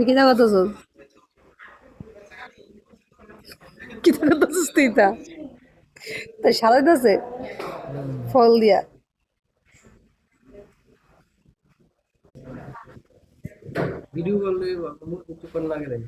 কিতা করতেছ? কিতা করতেছিস তুই তা? তাই সাজাইতেছে ফল দিয়া। ভিডিও করলে মুখ কিছুক্ষণ লাগে রে।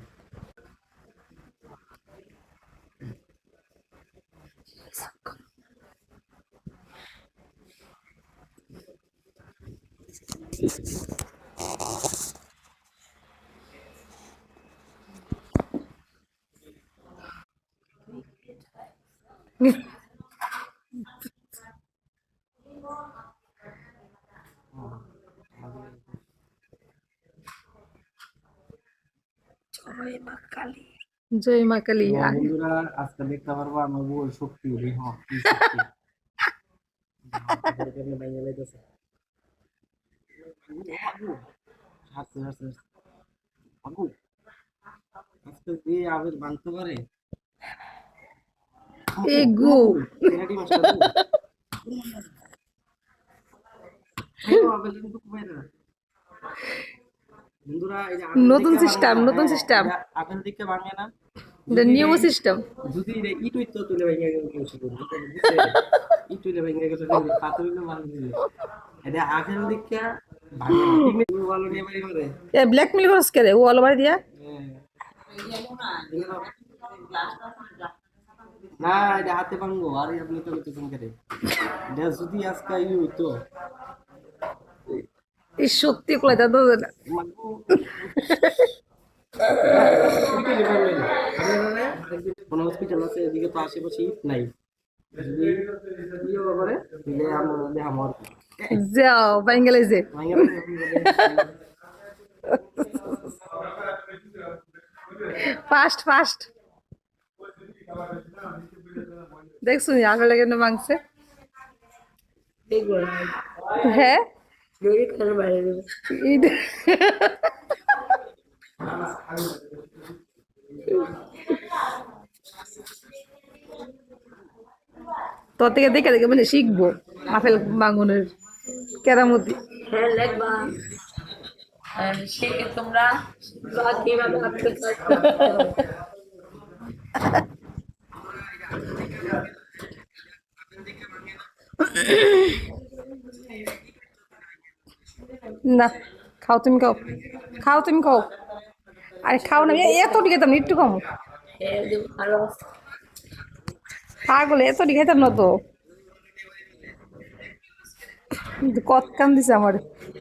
জয় মা কালী। তো বন্ধুরা আজকে দেখতে পারবো আমার বউর শক্তি কি শক্তি ভেঙে লাইতেছে। হাসতে হাসতে আগু আজকে যে আবির বাঁধতে পারে এগু পেনাটি মাস্টার আবির কিন্তু কুমাইরা বন্ধুরা এই যে নতুন সিস্টেম, নতুন সিস্টেম, আপেল দিকে ভাঙে না এটা নিউ সিস্টেম। যদি ইট হইতো তুলে ভেঙে গেছিল ইট তুলে ভেঙে গেছে পাথর হইলে ভাঙে এটা আপেল দিকে ভাঙে না ভালো নিয়ে বাড়ি করে এ ব্ল্যাকমেল করছ কে রে? ও অলবাই দিয়া না এটা হাতে ভাঙবো আর আপনি তো কিছু করে এটা যদি আজকে ই হইতো এই শক্তি কই তা তো না। কোনো হসপিটাল আছে এদিকে তো আশেপাশে ইট নাই যদি ইয়ে করে দিলে আমরা আমার যাও বাঙ্গালাইজে ফাস্ট ফাস্ট দেখছো আগে কেন মাংসে? হ্যাঁ তোর থেকে দেখে দেখে মানে শিখবো আপেল মাঙ্গনের কেরামতি। হ্যাঁ লেখবা শিখে তোমরা কিভাবে আপেল চাষ করতে হবে। না খাও তুমি, খাও খাও তুমি, খাও। আরে খাও না, এত খাইতাম না, একটু খাও। আরো পাগল এত খাইতাম না তো, কত কাম দিছে আমার।